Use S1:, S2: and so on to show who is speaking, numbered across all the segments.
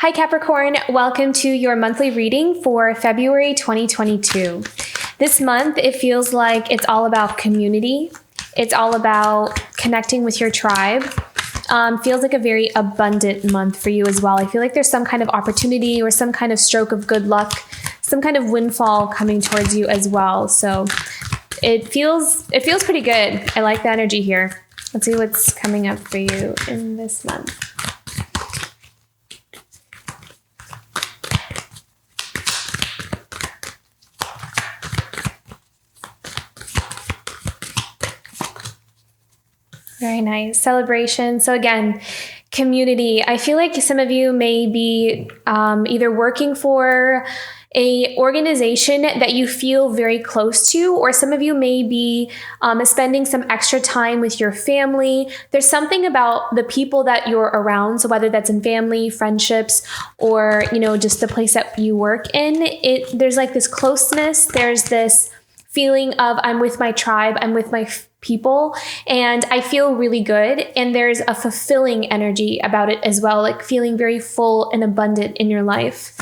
S1: Hi Capricorn, welcome to your monthly reading for February 2022. This month, it feels like it's all about community. It's all about connecting with your tribe. Feels like a very abundant month for you as well. I feel like there's some kind of opportunity or some kind of stroke of good luck, some kind of windfall coming towards you as well. So it feels pretty good. I like the energy here. Let's see what's coming up for you in this month. Very nice. Celebration. So again, community. I feel like some of you may be either working for a organization that you feel very close to, or some of you may be spending some extra time with your family. There's something about the people that you're around. So whether that's in family, friendships, or, just the place that you work in, there's like this closeness. There's this feeling of I'm with my tribe, I'm with my people, and I feel really good. And there's a fulfilling energy about it as well, like feeling very full and abundant in your life.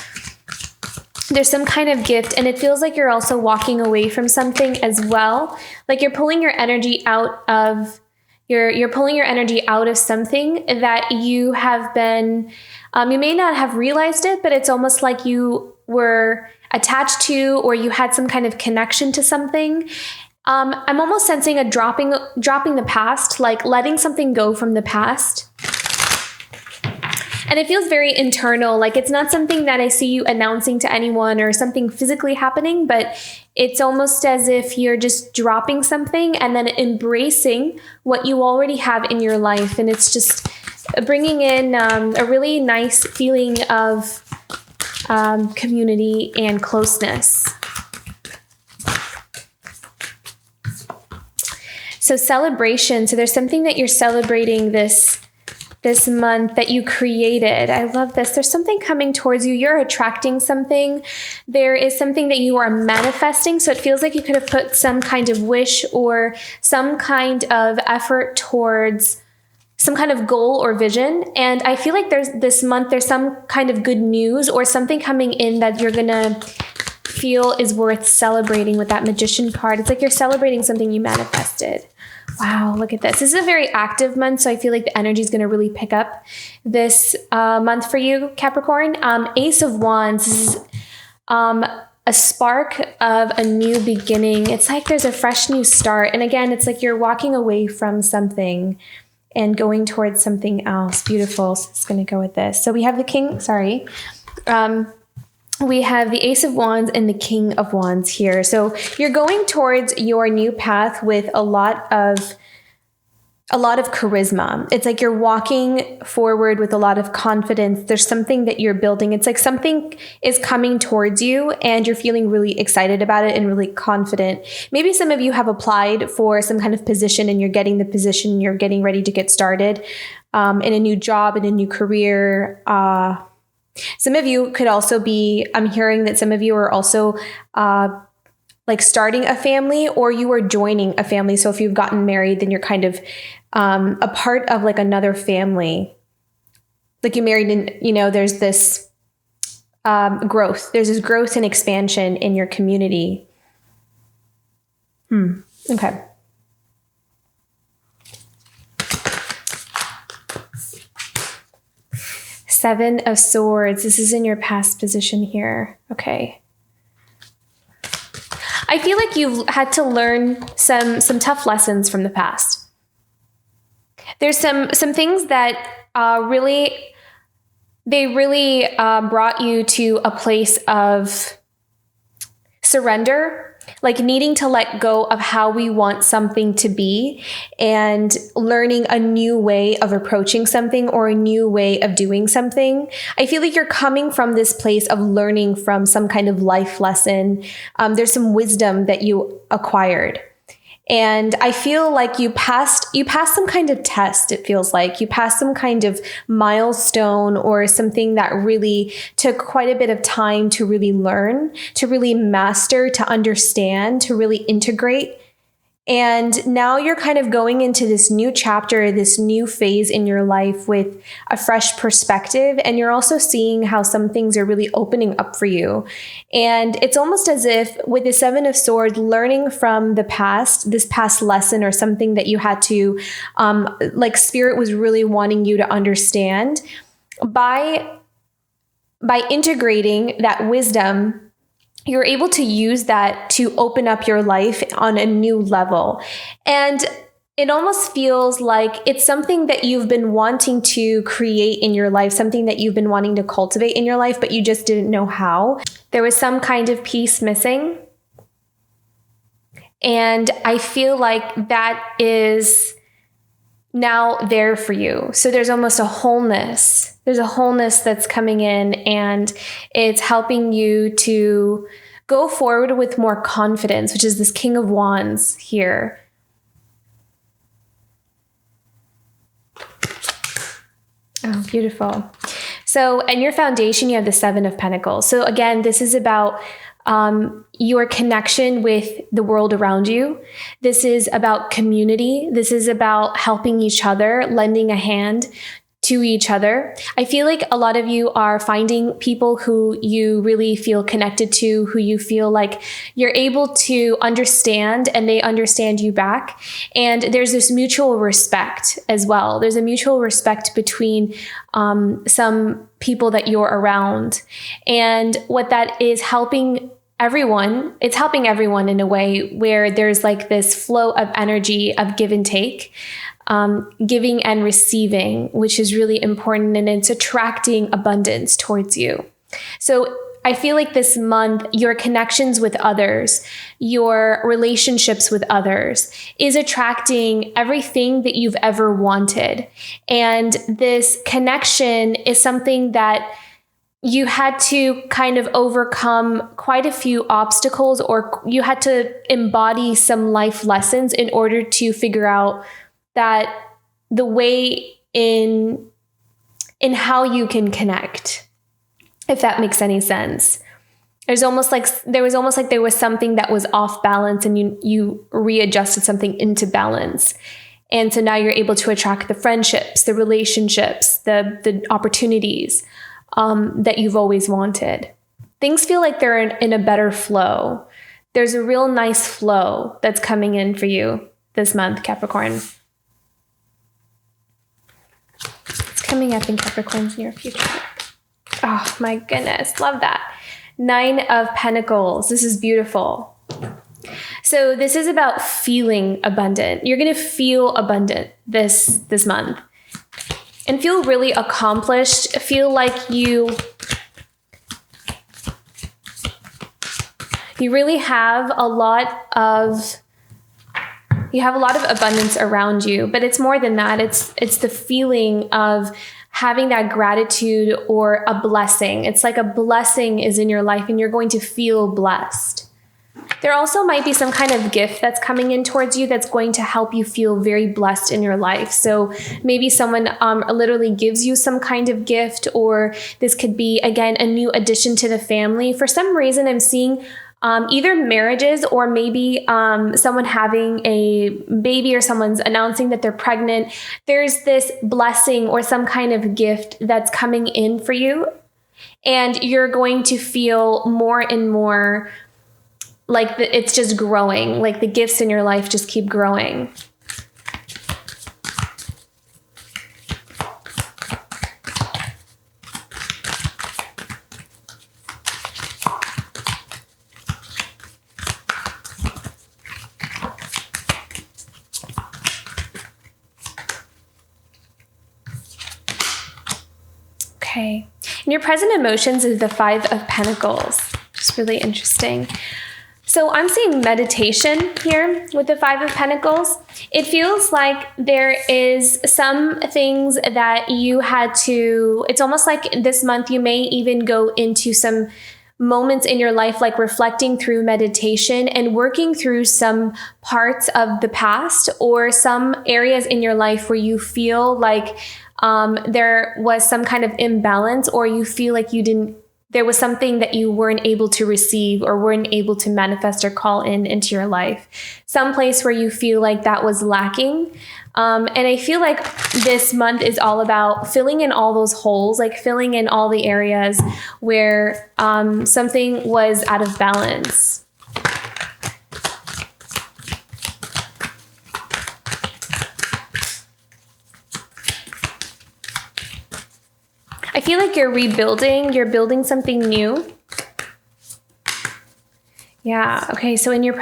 S1: There's some kind of gift, and it feels like you're also walking away from something as well. Like you're pulling your energy out of you're pulling your energy out of something that you have been, you may not have realized it, but it's almost like you were attached to, or you had some kind of connection to something. I'm almost sensing a dropping the past, like letting something go from the past. And it feels very internal, like it's not something that I see you announcing to anyone or something physically happening, but it's almost as if you're just dropping something and then embracing what you already have in your life. And it's just bringing in a really nice feeling of community and closeness. So celebration. So there's something that you're celebrating this month that you created. I love this. There's something coming towards you. You're attracting something. There is something that you are manifesting. So it feels like you could have put some kind of wish or some kind of effort towards some kind of goal or vision. And I feel like there's some kind of good news or something coming in that you're going to feel is worth celebrating with that Magician card. It's like you're celebrating something you manifested. Wow, look at this. This is a very active month, so I feel like the energy is going to really pick up this month for you, Capricorn. Ace of Wands. This is a spark of a new beginning. It's like there's a fresh new start. And again, it's like you're walking away from something and going towards something else. Beautiful. So it's going to go with this. So we have the King, we have the Ace of Wands and the King of Wands here. So you're going towards your new path with a lot of charisma. It's like you're walking forward with a lot of confidence. There's something that you're building. It's like something is coming towards you and you're feeling really excited about it and really confident. Maybe some of you have applied for some kind of position and you're getting the position, you're getting ready to get started in a new job, in a new career. Some of you could also be, I'm hearing that some of you are also like starting a family, or you are joining a family. So if you've gotten married, then you're kind of a part of like another family. Like you married and, there's this growth. There's this growth and expansion in your community. Okay. Seven of Swords. This is in your past position here. Okay. I feel like you've had to learn some tough lessons from the past. There's some things that really brought you to a place of surrender, like needing to let go of how we want something to be and learning a new way of approaching something or a new way of doing something. I feel like you're coming from this place of learning from some kind of life lesson. There's some wisdom that you acquired. And I feel like you passed some kind of test. It feels like you passed some kind of milestone or something that really took quite a bit of time to really learn, to really master, to understand, to really integrate. And now you're kind of going into this new chapter, this new phase in your life with a fresh perspective. And you're also seeing how some things are really opening up for you. And it's almost as if with the Seven of Swords, learning from the past, this past lesson or something that you had to, like Spirit was really wanting you to understand, by integrating that wisdom, you're able to use that to open up your life on a new level. And it almost feels like it's something that you've been wanting to create in your life, something that you've been wanting to cultivate in your life, but you just didn't know how. There was some kind of piece missing. And I feel like that is now there for you. So there's almost a wholeness. There's a wholeness that's coming in, and it's helping you to go forward with more confidence, which is this King of Wands here. Oh, beautiful. So, and your foundation, you have the Seven of Pentacles. So again, this is about your connection with the world around you. This is about community. This is about helping each other, lending a hand to each other. I feel like a lot of you are finding people who you really feel connected to, who you feel like you're able to understand and they understand you back. And there's this mutual respect as well. There's a mutual respect between some people that you're around. And what that is helping everyone, it's helping everyone in a way where there's like this flow of energy of give and take. Giving and receiving, which is really important, and it's attracting abundance towards you. So I feel like this month, your connections with others, your relationships with others is attracting everything that you've ever wanted. And this connection is something that you had to kind of overcome quite a few obstacles, or you had to embody some life lessons in order to figure out that the way in how you can connect, if that makes any sense. There was almost like there was something that was off balance, and you readjusted something into balance. And so now you're able to attract the friendships, the relationships, the opportunities that you've always wanted. Things feel like they're in a better flow. There's a real nice flow that's coming in for you this month, Capricorn. Coming up in Capricorn's near future. Oh my goodness, love that. Nine of Pentacles. This is beautiful. So this is about feeling abundant. You're going to feel abundant this month and feel really accomplished. Feel like you really have a lot of abundance around you, but it's more than that. It's the feeling of having that gratitude or a blessing. It's like a blessing is in your life and you're going to feel blessed. There also might be some kind of gift that's coming in towards you that's going to help you feel very blessed in your life. So maybe someone literally gives you some kind of gift, or this could be, again, a new addition to the family. For some reason, I'm seeing either marriages, or maybe someone having a baby, or someone's announcing that they're pregnant. There's this blessing or some kind of gift that's coming in for you, and you're going to feel more and more like it's just growing, like the gifts in your life just keep growing. Okay. And your present emotions is the Five of Pentacles. Just really interesting. So I'm seeing meditation here with the Five of Pentacles. It feels like there is some things that you had to, it's almost like this month you may even go into some moments in your life, like reflecting through meditation and working through some parts of the past, or some areas in your life where you feel like there was some kind of imbalance, or you feel like you didn't there was something that you weren't able to receive or weren't able to manifest or call into your life. Some place where you feel like that was lacking. And I feel like this month is all about filling in all those holes, like filling in all the areas where something was out of balance. I feel like you're building something new. Yeah, okay, so in your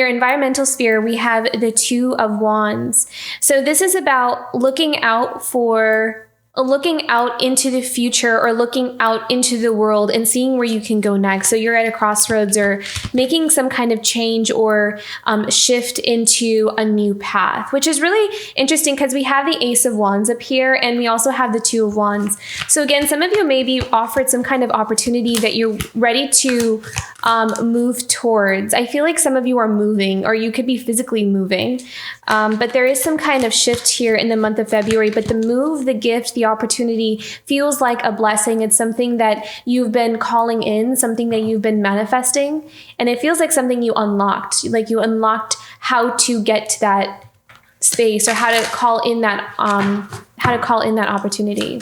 S1: environmental sphere, we have the Two of Wands. So this is about looking out into the future, or looking out into the world and seeing where you can go next. So you're at a crossroads, or making some kind of change or shift into a new path, which is really interesting because we have the Ace of Wands up here and we also have the Two of Wands. So again, some of you may be offered some kind of opportunity that you're ready to move towards. I feel like some of you are moving, or you could be physically moving. But there is some kind of shift here in the month of February. But the move, the gift, the opportunity feels like a blessing. It's something that you've been calling in, something that you've been manifesting. And it feels like something you unlocked, like you unlocked how to get to that space, or how to call in that opportunity.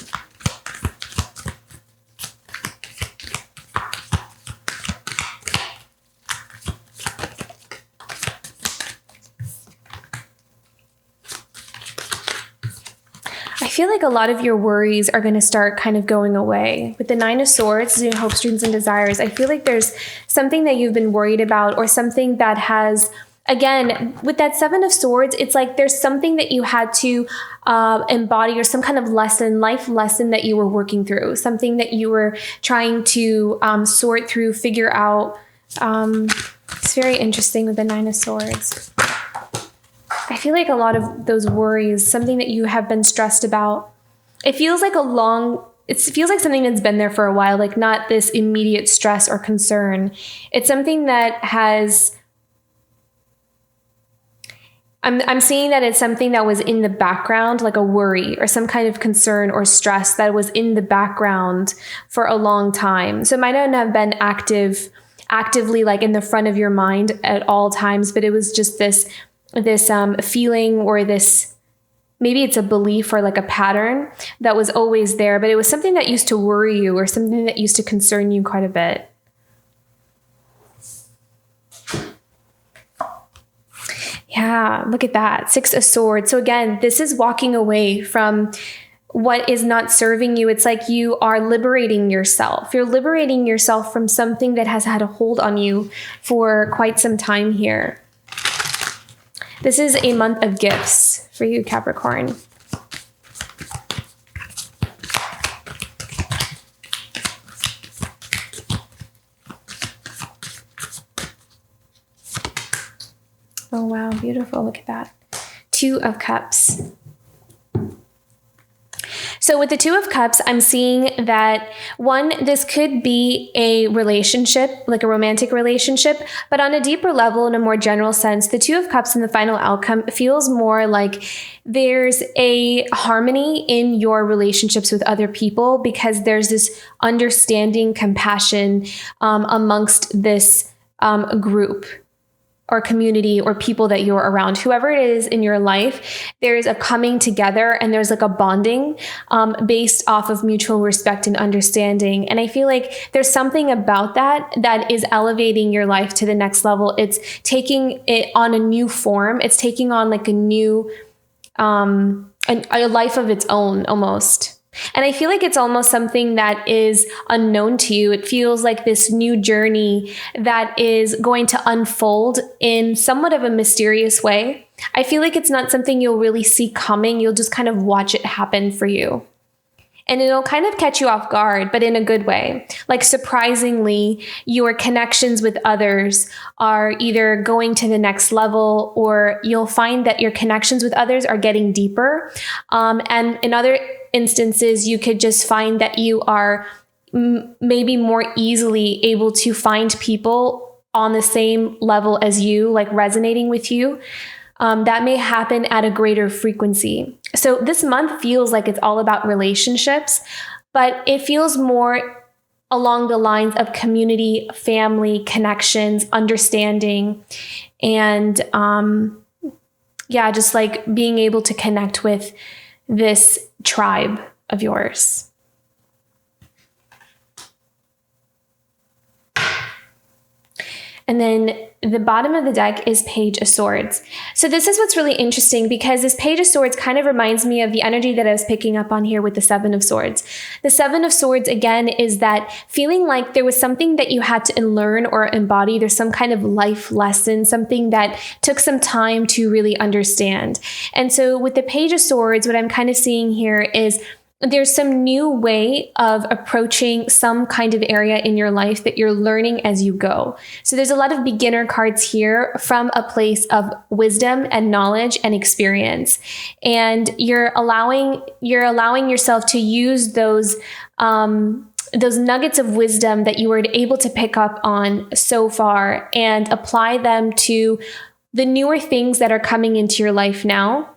S1: I feel like a lot of your worries are going to start kind of going away. With the Nine of Swords, hopes, dreams, and desires, I feel like there's something that you've been worried about, or something that has, again, with that Seven of Swords, it's like there's something that you had to embody, or some kind of life lesson that you were working through, something that you were trying to sort through, figure out. It's very interesting with the Nine of Swords. I feel like a lot of those worries, something that you have been stressed about, it feels like something that's been there for a while, like not this immediate stress or concern. It's something that has, I'm seeing that it's something that was in the background, like a worry or some kind of concern or stress that was in the background for a long time. So it might not have been actively like in the front of your mind at all times, but it was just this feeling, or this, maybe it's a belief or like a pattern that was always there, but it was something that used to worry you, or something that used to concern you quite a bit. Yeah, look at that. Six of Swords. So again, this is walking away from what is not serving you. It's like you are liberating yourself. You're liberating yourself from something that has had a hold on you for quite some time here. This is a month of gifts for you, Capricorn. Oh, wow. Beautiful. Look at that. Two of Cups. So with the Two of Cups, I'm seeing that, one, this could be a relationship, like a romantic relationship, but on a deeper level, in a more general sense, the Two of Cups in the final outcome feels more like there's a harmony in your relationships with other people, because there's this understanding, compassion amongst this group or community or people that you're around, whoever it is in your life. There's a coming together, and there's like a bonding based off of mutual respect and understanding. And I feel like there's something about that is elevating your life to the next level. It's taking it on a new form. It's taking on like a new, a life of its own almost. And I feel like it's almost something that is unknown to you. It feels like this new journey that is going to unfold in somewhat of a mysterious way. I feel like it's not something you'll really see coming. You'll just kind of watch it happen for you. And it'll kind of catch you off guard, but in a good way. Like, surprisingly, your connections with others are either going to the next level, or you'll find that your connections with others are getting deeper. And in other instances, you could just find that you are maybe more easily able to find people on the same level as you, like resonating with you. That may happen at a greater frequency. So this month feels like it's all about relationships, but it feels more along the lines of community, family, connections, understanding, and just like being able to connect with this tribe of yours. And then the bottom of the deck is Page of Swords. So this is what's really interesting, because this Page of Swords kind of reminds me of the energy that I was picking up on here with the Seven of Swords. The Seven of Swords, again, is that feeling like there was something that you had to learn or embody. There's some kind of life lesson, something that took some time to really understand. And so with the Page of Swords, what I'm kind of seeing here is there's some new way of approaching some kind of area in your life that you're learning as you go. So there's a lot of beginner cards here from a place of wisdom and knowledge and experience. And you're allowing yourself to use those nuggets of wisdom that you were able to pick up on so far and apply them to the newer things that are coming into your life now.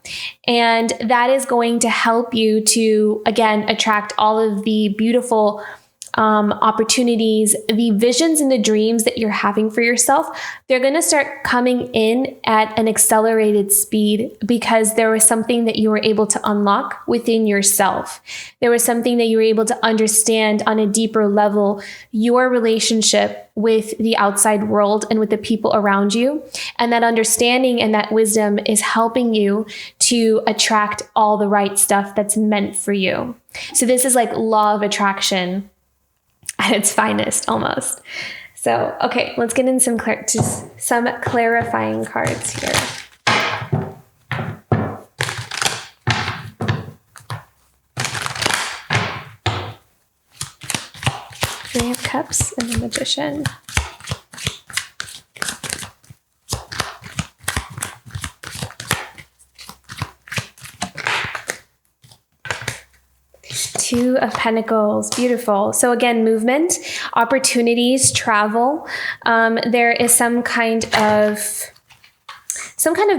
S1: And that is going to help you to, again, attract all of the beautiful opportunities, the visions and the dreams that you're having for yourself. They're going to start coming in at an accelerated speed because there was something that you were able to unlock within yourself. There was something that you were able to understand on a deeper level, your relationship with the outside world and with the people around you. And that understanding and that wisdom is helping you to attract all the right stuff that's meant for you. So this is like law of attraction at its finest, almost. So, okay, let's get in some clarifying cards here. Three of Cups and the Magician. Two of Pentacles, beautiful. So again, movement, opportunities, travel. There is some kind of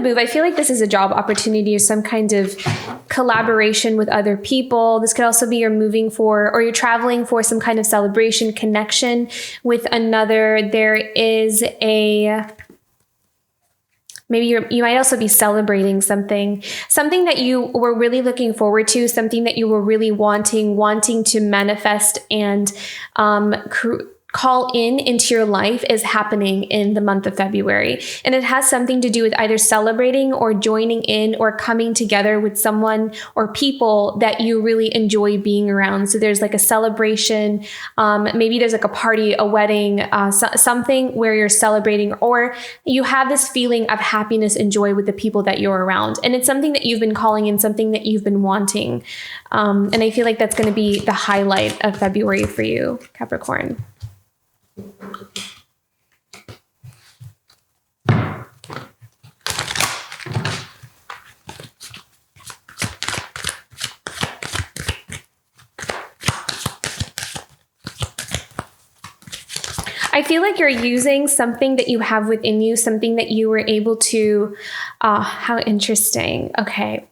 S1: move. I feel like this is a job opportunity or some kind of collaboration with other people. This could also be you're moving for, or you're traveling for some kind of celebration, connection with another. There is maybe you might also be celebrating something that you were really looking forward to, something that you were really wanting to manifest and call into your life is happening in the month of February. And it has something to do with either celebrating or joining in or coming together with someone or people that you really enjoy being around. So there's like a celebration, maybe there's like a party, a wedding, something where you're celebrating, or you have this feeling of happiness and joy with the people that you're around. And it's something that you've been calling in, something that you've been wanting. And I feel like that's going to be the highlight of February for you, Capricorn. I feel like you're using something that you have within you, something that you were able to, how interesting. Okay.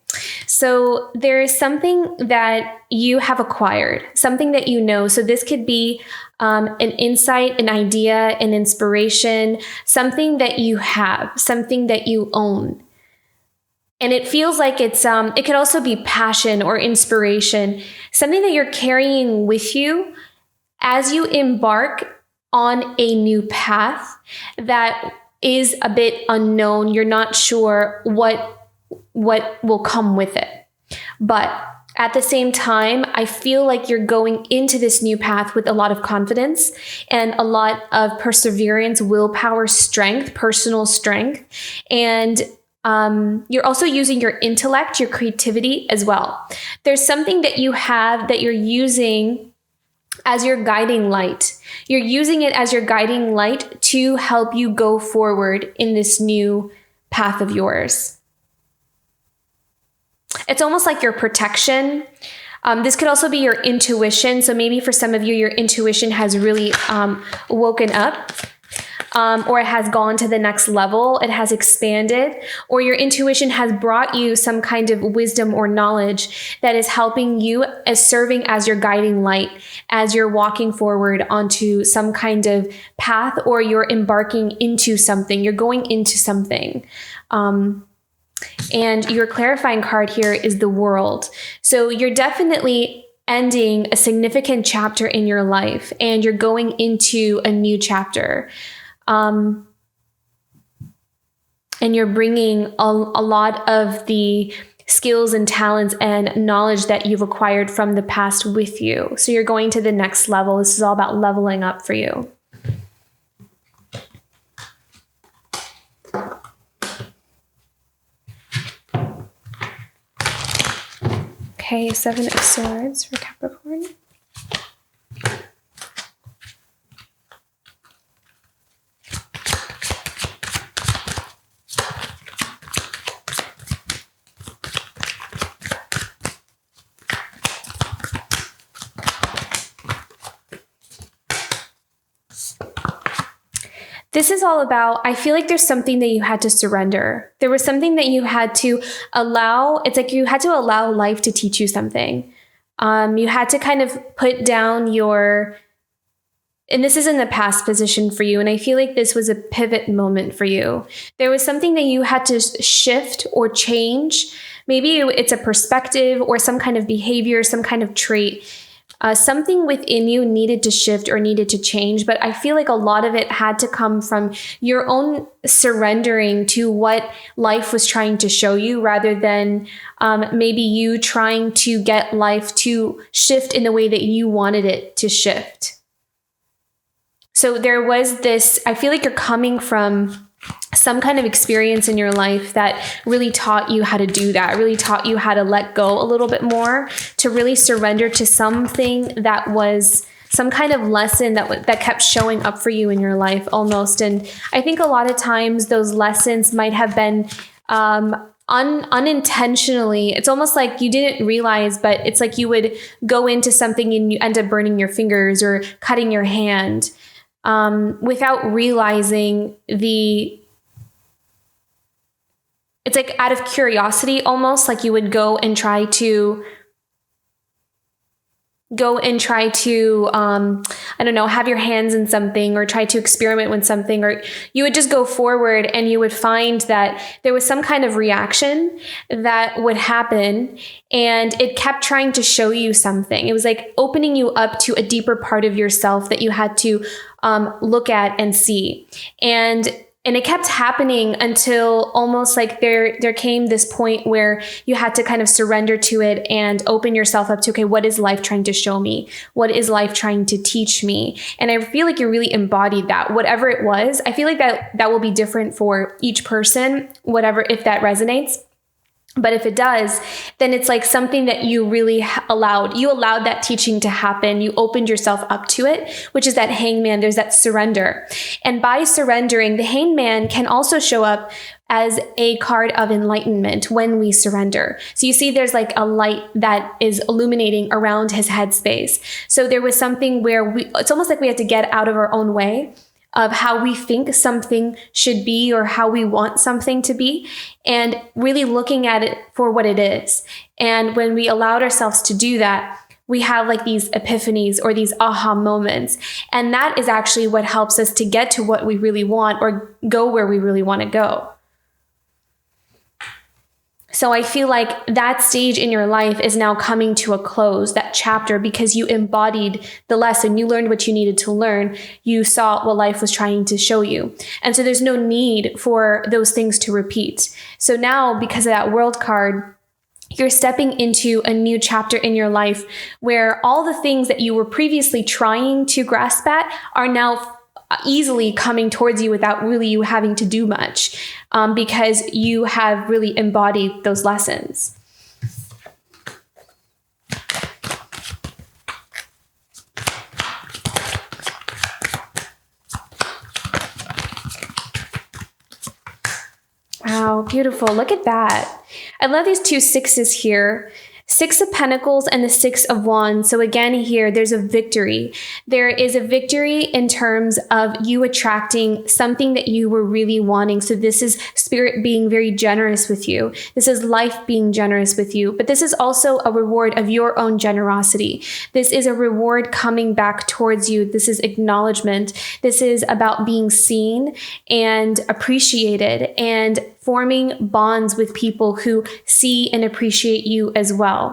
S1: So there is something that you have acquired, something that you know. So this could be an insight, an idea, an inspiration, something that you have, something that you own. And it feels like it could also be passion or inspiration, something that you're carrying with you as you embark on a new path that is a bit unknown. You're not sure what will come with it. But at the same time, I feel like you're going into this new path with a lot of confidence and a lot of perseverance, willpower, strength, personal strength. And you're also using your intellect, your creativity as well. There's something that you have that you're using as your guiding light. You're using it as your guiding light to help you go forward in this new path of yours. It's almost like your protection. This could also be your intuition. So maybe for some of you, your intuition has really woken up. or it has gone to the next level, it has expanded, or your intuition has brought you some kind of wisdom or knowledge that is helping you as serving as your guiding light as you're walking forward onto some kind of path, or you're embarking into something, you're going into something. And your clarifying card here is the World. So you're definitely ending a significant chapter in your life, and you're going into a new chapter. And you're bringing a lot of the skills and talents and knowledge that you've acquired from the past with you. So you're going to the next level. This is all about leveling up for you. Okay, Seven of Swords for Capricorn. This is all about, I feel like there's something that you had to surrender. There was something that you had to allow. It's like you had to allow life to teach you something. You had to kind of put down your, and this is in the past position for you, and I feel like this was a pivot moment for you. There was something that you had to shift or change. Maybe it's a perspective or some kind of behavior, some kind of trait. Something within you needed to shift or needed to change, but I feel like a lot of it had to come from your own surrendering to what life was trying to show you, rather than maybe you trying to get life to shift in the way that you wanted it to shift. So there was this, I feel like you're coming from some kind of experience in your life that really taught you how to do that, really taught you how to let go a little bit more, to really surrender to something that was some kind of lesson that kept showing up for you in your life almost. And I think a lot of times those lessons might have been unintentionally. It's almost like you didn't realize, but it's like you would go into something and you end up burning your fingers or cutting your hand without realizing it's like out of curiosity, almost like you would go and try to, I don't know, have your hands in something or try to experiment with something, or you would just go forward and you would find that there was some kind of reaction that would happen, and it kept trying to show you something. It was like opening you up to a deeper part of yourself that you had to look at and see. And it kept happening until almost like there came this point where you had to kind of surrender to it and open yourself up to, okay, what is life trying to show me? What is life trying to teach me? And I feel like you really embodied that, whatever it was. I feel like that will be different for each person, whatever, if that resonates. But if it does, then it's like something that you really allowed. You allowed that teaching to happen. You opened yourself up to it, which is that hangman. There's that surrender. And by surrendering, the hangman can also show up as a card of enlightenment when we surrender. So you see there's like a light that is illuminating around his headspace. So there was something where it's almost like we had to get out of our own way of how we think something should be or how we want something to be, and really looking at it for what it is. And when we allowed ourselves to do that, we have like these epiphanies or these aha moments. And that is actually what helps us to get to what we really want or go where we really want to go. So I feel like that stage in your life is now coming to a close, that chapter, because you embodied the lesson. You learned what you needed to learn. You saw what life was trying to show you. And so there's no need for those things to repeat. So now, because of that World card, you're stepping into a new chapter in your life where all the things that you were previously trying to grasp at are now easily coming towards you without really you having to do much, because you have really embodied those lessons. Wow, beautiful. Look at that. I love these two sixes here. Six of Pentacles and the Six of Wands. So again, here, there's a victory. There is a victory in terms of you attracting something that you were really wanting. So this is spirit being very generous with you. This is life being generous with you. But this is also a reward of your own generosity. This is a reward coming back towards you. This is acknowledgement. This is about being seen and appreciated and forming bonds with people who see and appreciate you as well.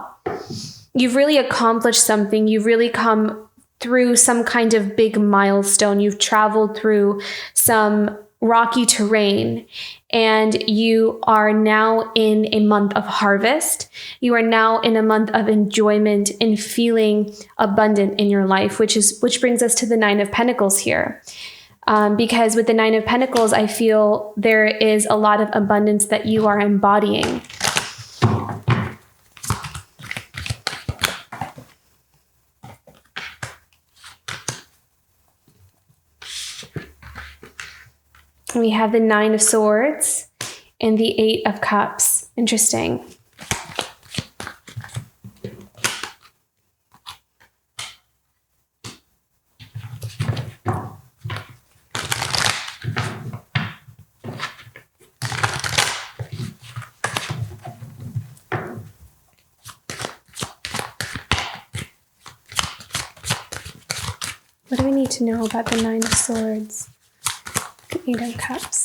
S1: You've really accomplished something. You've really come through some kind of big milestone. You've traveled through some rocky terrain, and you are now in a month of harvest. You are now in a month of enjoyment and feeling abundant in your life, which brings us to the Nine of Pentacles here. Because with the Nine of Pentacles, I feel there is a lot of abundance that you are embodying. We have the Nine of Swords and the Eight of Cups. Interesting. What do we need to know about the Nine of Swords? The Eight of Cups.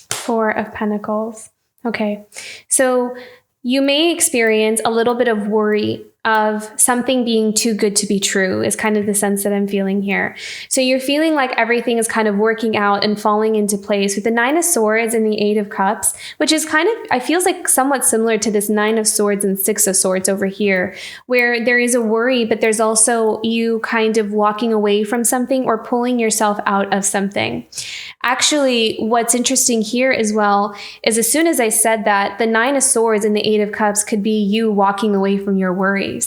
S1: Four of Pentacles. Okay, so you may experience a little bit of worry of something being too good to be true is kind of the sense that I'm feeling here. So you're feeling like everything is kind of working out and falling into place with the Nine of Swords and the Eight of Cups, which is kind of, I feels like somewhat similar to this Nine of Swords and Six of Swords over here, where there is a worry, but there's also you kind of walking away from something or pulling yourself out of something. Actually, what's interesting here as well is as soon as I said that, the Nine of Swords and the Eight of Cups could be you walking away from your worries,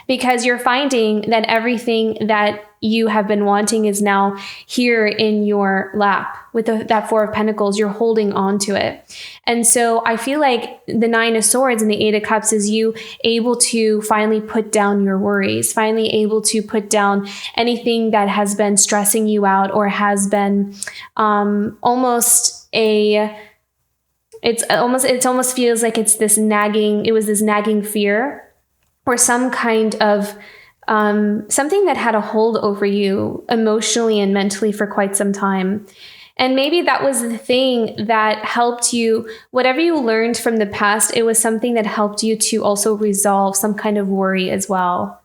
S1: because you're finding that everything that you have been wanting is now here in your lap. With that Four of Pentacles, you're holding on to it. And so I feel like the Nine of Swords and the Eight of Cups is you able to finally put down your worries, finally able to put down anything that has been stressing you out or has been almost feels like it's this nagging fear or some kind of something that had a hold over you emotionally and mentally for quite some time. And maybe that was the thing that helped you, whatever you learned from the past, it was something that helped you to also resolve some kind of worry as well.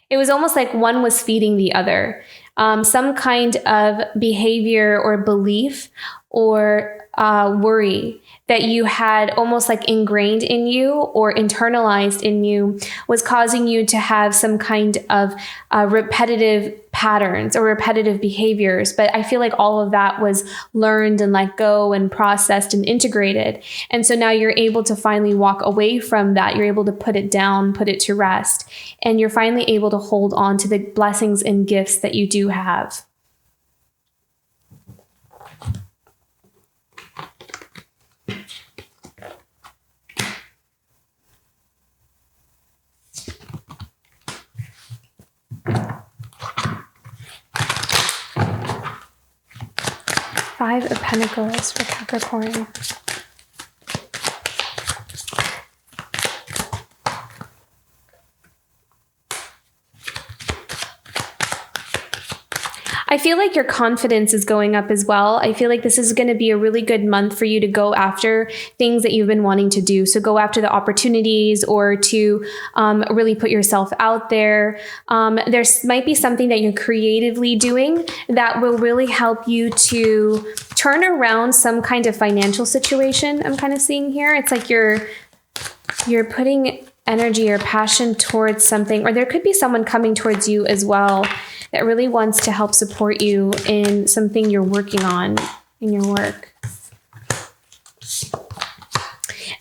S1: It was almost like one was feeding the other. Some kind of behavior or belief or worry that you had almost like ingrained in you or internalized in you was causing you to have some kind of repetitive patterns or repetitive behaviors. But I feel like all of that was learned and let go and processed and integrated. And so now you're able to finally walk away from that. You're able to put it down, put it to rest, and you're finally able to hold on to the blessings and gifts that you do have. Five of Pentacles for Capricorn. I feel like your confidence is going up as well. I feel like this is going to be a really good month for you to go after things that you've been wanting to do. So go after the opportunities or to really put yourself out there. There might be something that you're creatively doing that will really help you to turn around some kind of financial situation. I'm kind of seeing here. It's like you're putting energy or passion towards something, or there could be someone coming towards you as well that really wants to help support you in something you're working on in your work.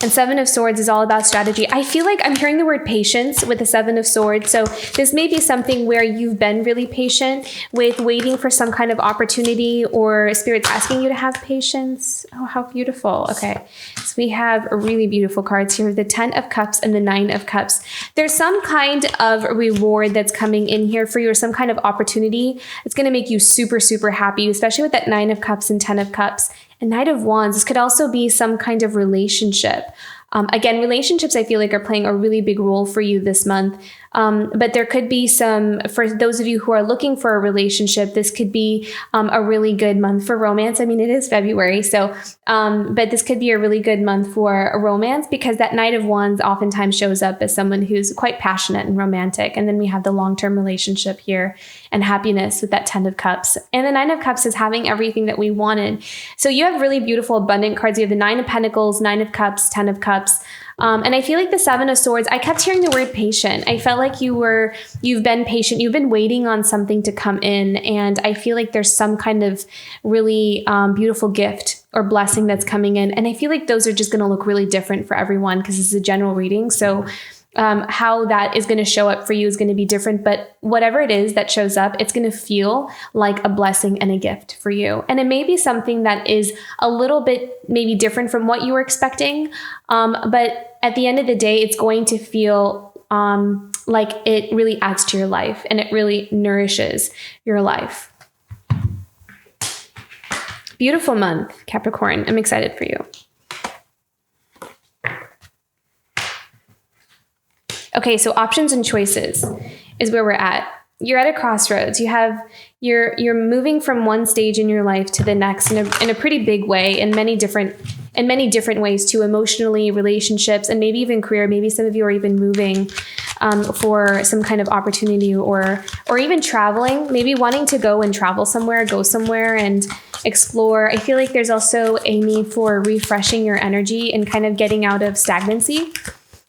S1: And Seven of Swords is all about strategy. I feel like I'm hearing the word patience with the Seven of Swords. So this may be something where you've been really patient with waiting for some kind of opportunity, or Spirit's asking you to have patience. Oh, how beautiful. Okay. So we have really beautiful cards here, the 10 of Cups and the 9 of Cups. There's some kind of reward that's coming in here for you, or some kind of opportunity. It's going to make you super, super happy, especially with that 9 of Cups and 10 of Cups. And Knight of Wands, this could also be some kind of relationship. Again, relationships I feel like are playing a really big role for you this month. But there could be some, for those of you who are looking for a relationship, this could be a really good month for romance. I mean, it is February, so, but this could be a really good month for a romance, because that Knight of Wands oftentimes shows up as someone who's quite passionate and romantic. And then we have the long-term relationship here and happiness with that 10 of Cups. And the 9 of Cups is having everything that we wanted. So you have really beautiful, abundant cards. You have the 9 of Pentacles, 9 of Cups, 10 of Cups. And I feel like the 7 of Swords, I kept hearing the word patient. I felt like you've been patient. You've been waiting on something to come in. And I feel like there's some kind of really beautiful gift or blessing that's coming in. And I feel like those are just going to look really different for everyone, because it's a general reading. So how that is going to show up for you is going to be different, but whatever it is that shows up, it's going to feel like a blessing and a gift for you. And it may be something that is a little bit maybe different from what you were expecting. But at the end of the day, it's going to feel like it really adds to your life and it really nourishes your life. Beautiful month, Capricorn. I'm excited for you. Okay, so options and choices is where we're at. You're at a crossroads. You're moving from one stage in your life to the next in a pretty big way, in many different ways too, emotionally, relationships, and maybe even career. Maybe some of you are even moving for some kind of opportunity, or even traveling, maybe wanting to go and travel somewhere, go somewhere and explore. I feel like there's also a need for refreshing your energy and kind of getting out of stagnancy.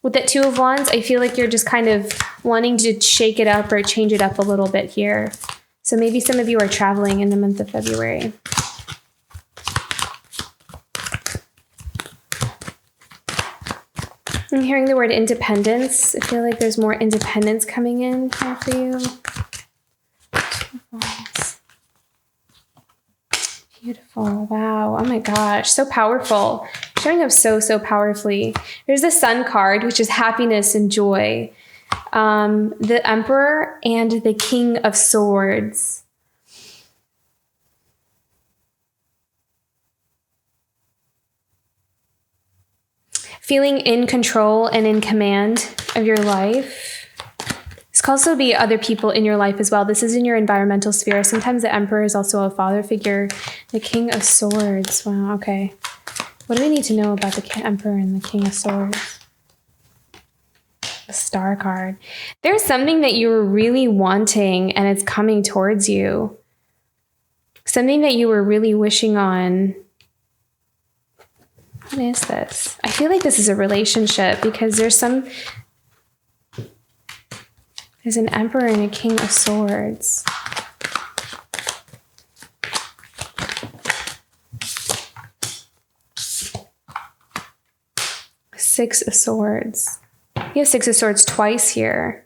S1: With that 2 of Wands, I feel like you're just kind of wanting to shake it up or change it up a little bit here. So maybe some of you are traveling in the month of February. I'm hearing the word independence. I feel like there's more independence coming in here for you. 2 of Wands. Beautiful. Wow. Oh my gosh. So powerful. Showing up so, so powerfully. There's the Sun card, which is happiness and joy. The Emperor and the King of Swords. Feeling in control and in command of your life. This could also be other people in your life as well. This is in your environmental sphere. Sometimes the Emperor is also a father figure. The King of Swords. Wow, okay. What do we need to know about the Emperor and the King of Swords? The Star card. There's something that you were really wanting and it's coming towards you. Something that you were really wishing on. What is this? I feel like this is a relationship, because there's an Emperor and a King of Swords. Six of Swords. You have 6 of Swords twice here.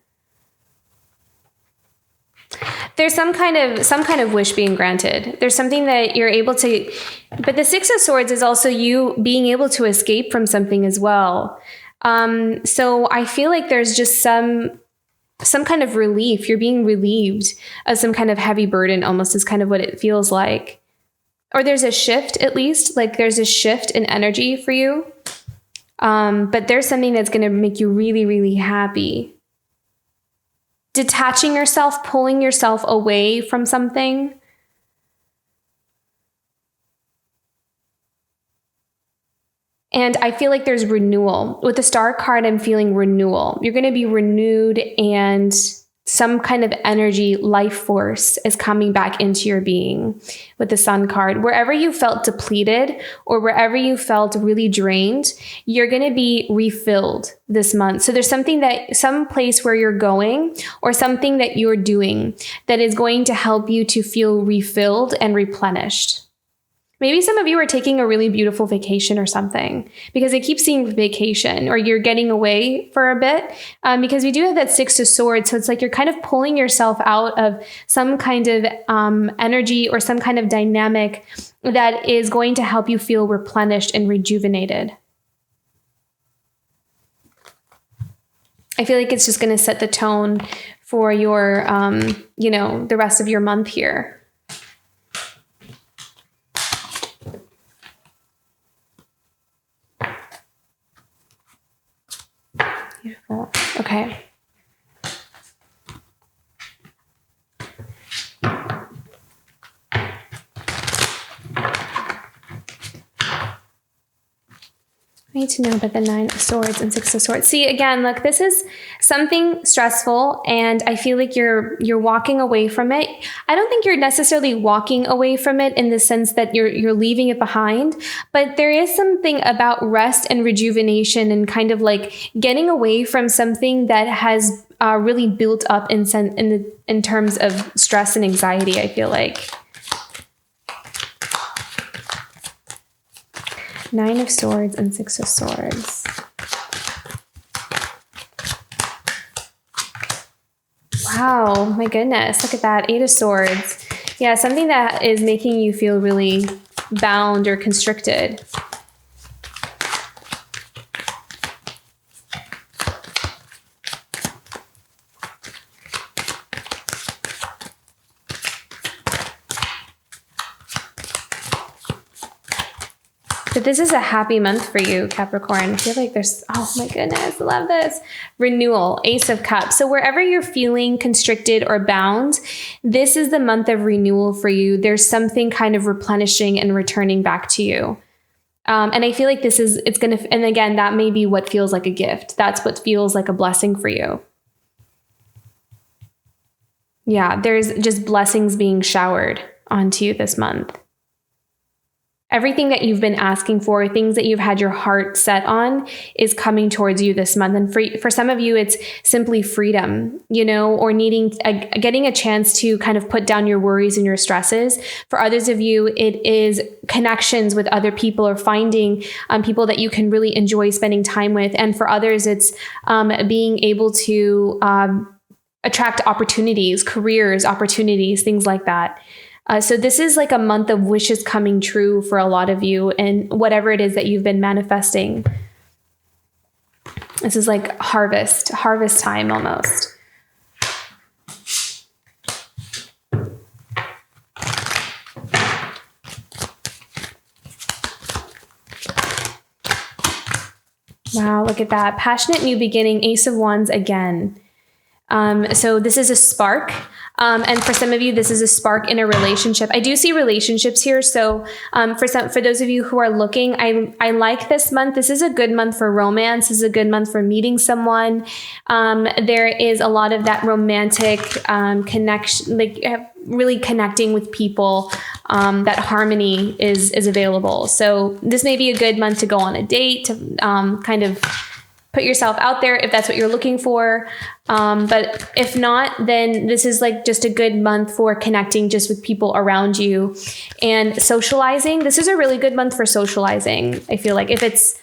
S1: There's some kind of wish being granted. There's something that you're able to, but the 6 of Swords is also you being able to escape from something as well. So I feel like there's just some kind of relief. You're being relieved of some kind of heavy burden, almost is kind of what it feels like. Or there's a shift, at least, like there's a shift in energy for you. But there's something that's going to make you really, really happy. Detaching yourself, pulling yourself away from something. And I feel like there's renewal. With the Star card, I'm feeling renewal. You're going to be renewed, and some kind of energy, life force is coming back into your being with the Sun card. Wherever you felt depleted or wherever you felt really drained, you're going to be refilled this month. So there's some place where you're going or something that you're doing that is going to help you to feel refilled and replenished. Maybe some of you are taking a really beautiful vacation or something, because I keep seeing vacation, or you're getting away for a bit, because we do have that Six of Swords. So it's like you're kind of pulling yourself out of some kind of energy or some kind of dynamic that is going to help you feel replenished and rejuvenated. I feel like it's just going to set the tone for your, the rest of your month here. Beautiful. Okay. I need to know about the Nine of Swords and Six of Swords. See, again, look, this is something stressful, and I feel like you're walking away from it. I don't think you're necessarily walking away from it in the sense that you're leaving it behind, but there is something about rest and rejuvenation and kind of like getting away from something that has really built up in terms of stress and anxiety, I feel like. Nine of Swords and Six of Swords. Wow, my goodness. Look at that. Eight of Swords. Yeah, something that is making you feel really bound or constricted. But this is a happy month for you, Capricorn. I feel like there's, oh my goodness, I love this. Renewal, Ace of Cups. So wherever you're feeling constricted or bound, this is the month of renewal for you. There's something kind of replenishing and returning back to you. And I feel like it's going to, and again, that may be what feels like a gift. That's what feels like a blessing for you. Yeah, there's just blessings being showered onto you this month. Everything that you've been asking for, things that you've had your heart set on, is coming towards you this month. And for some of you, it's simply freedom, or getting a chance to kind of put down your worries and your stresses. For others of you, it is connections with other people, or finding people that you can really enjoy spending time with. And for others, it's being able to attract opportunities, careers, opportunities, things like that. So this is like a month of wishes coming true for a lot of you, and whatever it is that you've been manifesting. This is like harvest time almost. Wow, look at that. Passionate new beginning, Ace of Wands again. So this is a spark. And for some of you, this is a spark in a relationship. I do see relationships here. So for those of you who are looking, I like this month. This is a good month for romance. This is a good month for meeting someone. There is a lot of that romantic connection, like really connecting with people. That harmony is available. So this may be a good month to go on a date, to kind of put yourself out there if that's what you're looking for. But if not, then this is like just a good month for connecting just with people around you and socializing. This is a really good month for socializing. I feel like if it's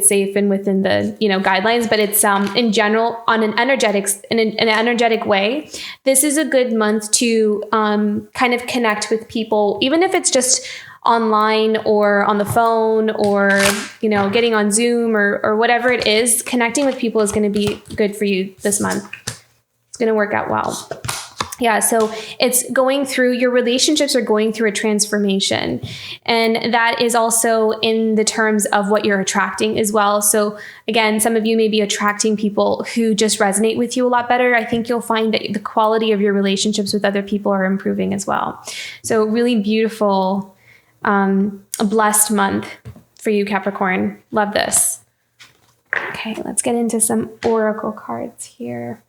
S1: safe and within the, guidelines, but it's in general on an energetic way. This is a good month to kind of connect with people, even if it's just online or on the phone or, getting on Zoom or whatever it is. Connecting with people is going to be good for you this month. It's going to work out well. Yeah. So it's your relationships are going through a transformation, and that is also in the terms of what you're attracting as well. So again, some of you may be attracting people who just resonate with you a lot better. I think you'll find that the quality of your relationships with other people are improving as well. So really beautiful, a blessed month for you, Capricorn. Love this. Okay, let's get into some oracle cards here.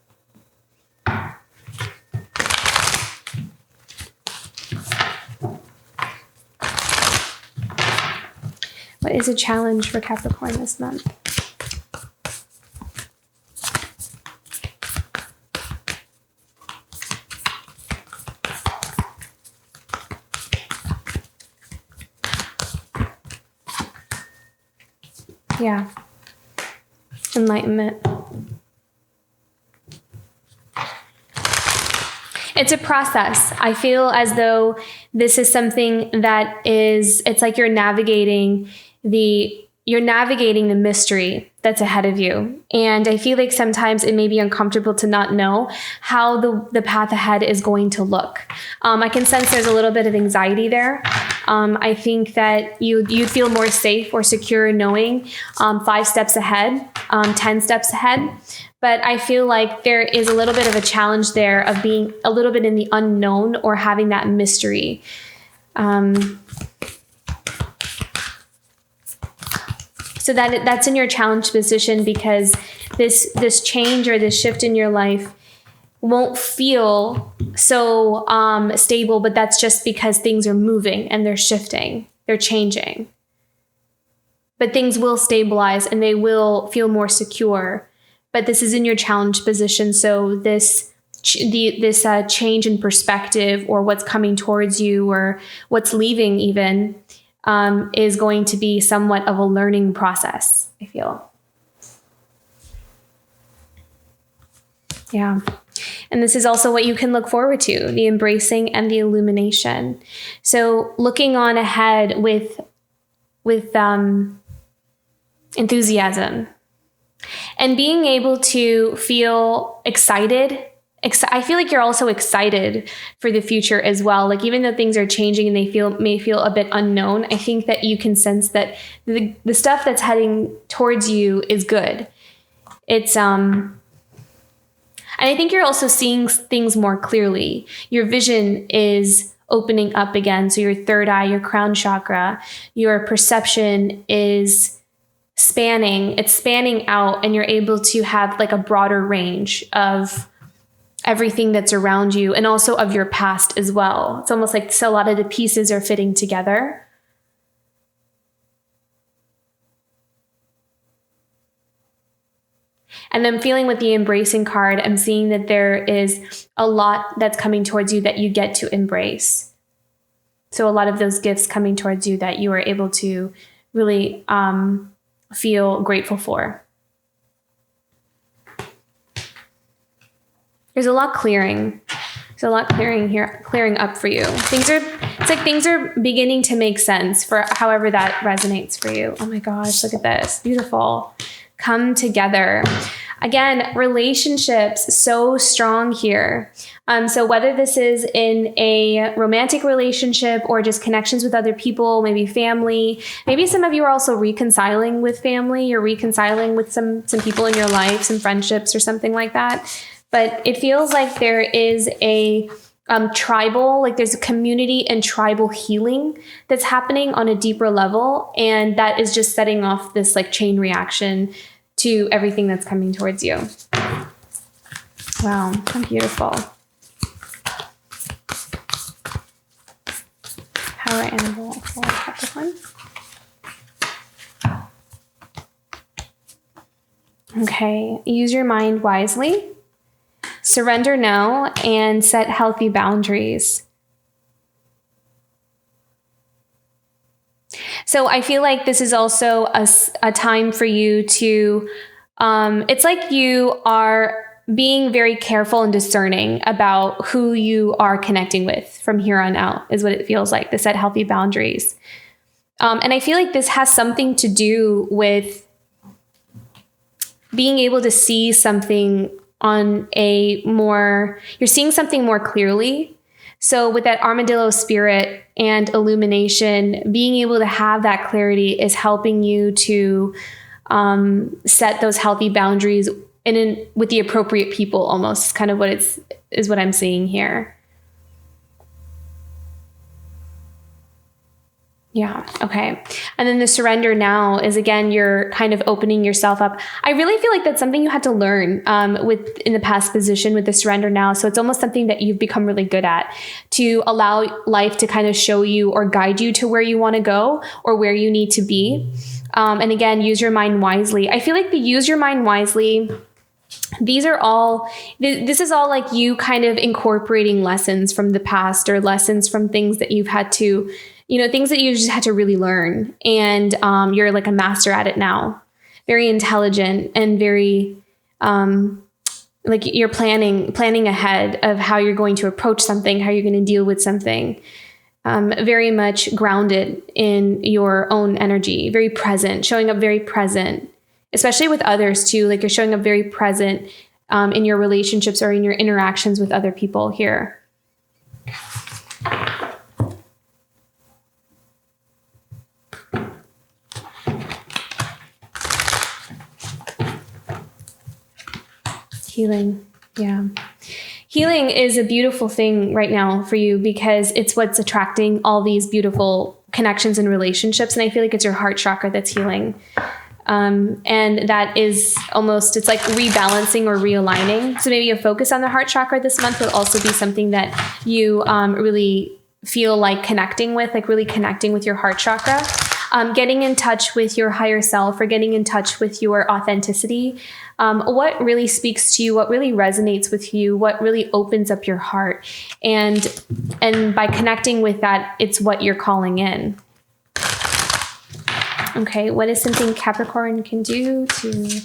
S1: What is a challenge for Capricorn this month? Yeah. Enlightenment. It's a process. I feel as though this is something that it's like you're navigating the mystery that's ahead of you. And I feel like sometimes it may be uncomfortable to not know how the path ahead is going to look. I can sense there's a little bit of anxiety there. I think that you'd feel more safe or secure knowing 5 steps ahead, 10 steps ahead. But I feel like there is a little bit of a challenge there of being a little bit in the unknown or having that mystery. So that's in your challenge position, because this change or this shift in your life won't feel so stable, but that's just because things are moving and they're shifting, they're changing. But things will stabilize and they will feel more secure. But this is in your challenge position, so this change in perspective, or what's coming towards you, or what's leaving even, is going to be somewhat of a learning process, I feel. Yeah. And this is also what you can look forward to, the embracing and the illumination. So looking on ahead with enthusiasm, and being able to feel excited. I feel like you're also excited for the future as well. Like, even though things are changing and they may feel a bit unknown, I think that you can sense that the stuff that's heading towards you is good. It's and I think you're also seeing things more clearly. Your vision is opening up again. So your third eye, your crown chakra, your perception is spanning out, and you're able to have like a broader range of everything that's around you, and also of your past as well. It's almost like a lot of the pieces are fitting together. And I'm feeling with the embracing card, I'm seeing that there is a lot that's coming towards you that you get to embrace. So a lot of those gifts coming towards you that you are able to really feel grateful for. There's a lot clearing. There's a lot clearing up for you. It's like things are beginning to make sense for however that resonates for you. Oh my gosh, look at this. Beautiful. Come together. Again, relationships so strong here. So whether this is in a romantic relationship or just connections with other people, maybe family, maybe some of you are also reconciling with family, you're reconciling with some people in your life, some friendships or something like that. But it feels like there is a tribal, like there's a community and tribal healing that's happening on a deeper level. And that is just setting off this like chain reaction to everything that's coming towards you. Wow, how beautiful. Power animal for Capricorn. Okay, use your mind wisely. Surrender now and set healthy boundaries. So I feel like this is also a time for you to, it's like you are being very careful and discerning about who you are connecting with from here on out, is what it feels like, to set healthy boundaries. And I feel like this has something to do with being able to see something you're seeing something more clearly. So with that armadillo spirit and illumination, being able to have that clarity is helping you to set those healthy boundaries with the appropriate people, almost kind of is what I'm seeing here. Yeah. Okay. And then the surrender now is, again, you're kind of opening yourself up. I really feel like that's something you had to learn in the past position with the surrender now. So it's almost something that you've become really good at, to allow life to kind of show you or guide you to where you want to go or where you need to be. And again, use your mind wisely. I feel like the use your mind wisely, this is all like you kind of incorporating lessons from the past, or lessons from things that you've had to, things that you just had to really learn. And you're like a master at it now. very intelligent and very, like you're planning ahead of how you're going to approach something, how you're going to deal with something. Very much grounded in your own energy, very present, showing up very present, especially with others too. Like you're showing up very present in your relationships or in your interactions with other people here. Healing. Yeah. Healing is a beautiful thing right now for you because it's what's attracting all these beautiful connections and relationships. And I feel like it's your heart chakra that's healing. And that is almost, it's like rebalancing or realigning. So maybe a focus on the heart chakra this month will also be something that you really feel like connecting with, like really connecting with your heart chakra. Getting in touch with your higher self or getting in touch with your authenticity. What really speaks to you, what really resonates with you, what really opens up your heart. And by connecting with that, it's what you're calling in. Okay, what is something Capricorn can do to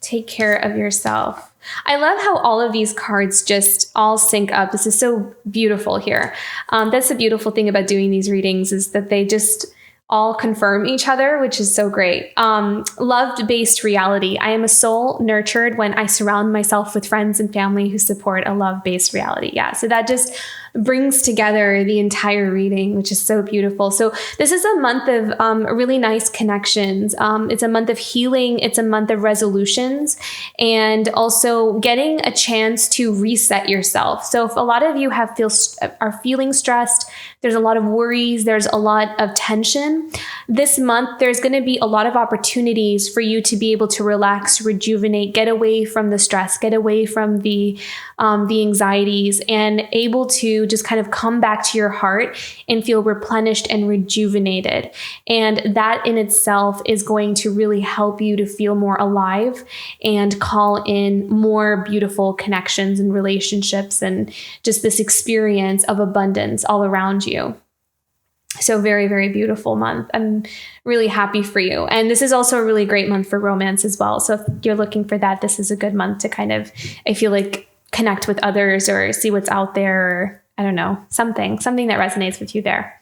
S1: take care of yourself? I love how all of these cards just all sync up. This is so beautiful here. That's the beautiful thing about doing these readings is that they just all confirm each other, which is so great. Love-based reality. I am a soul nurtured when I surround myself with friends and family who support a love-based reality. Yeah, so that just brings together the entire reading, which is so beautiful. So this is a month of really nice connections. It's a month of healing. It's a month of resolutions and also getting a chance to reset yourself. So if a lot of you are feeling stressed, there's a lot of worries, there's a lot of tension. This month, there's going to be a lot of opportunities for you to be able to relax, rejuvenate, get away from the stress, get away from the anxieties, and able to just kind of come back to your heart and feel replenished and rejuvenated. And that in itself is going to really help you to feel more alive and call in more beautiful connections and relationships and just this experience of abundance all around you. So very, very beautiful month. I'm really happy for you. And this is also a really great month for romance as well. So if you're looking for that, this is a good month to kind of, I feel like, connect with others or see what's out there, or I don't know, something that resonates with you there.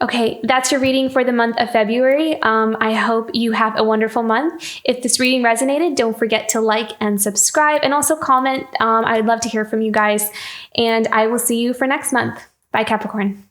S1: Okay, that's your reading for the month of February. I hope you have a wonderful month. If this reading resonated, don't forget to like and subscribe and also comment. I'd love to hear from you guys, and I will see you for next month. Bye, Capricorn.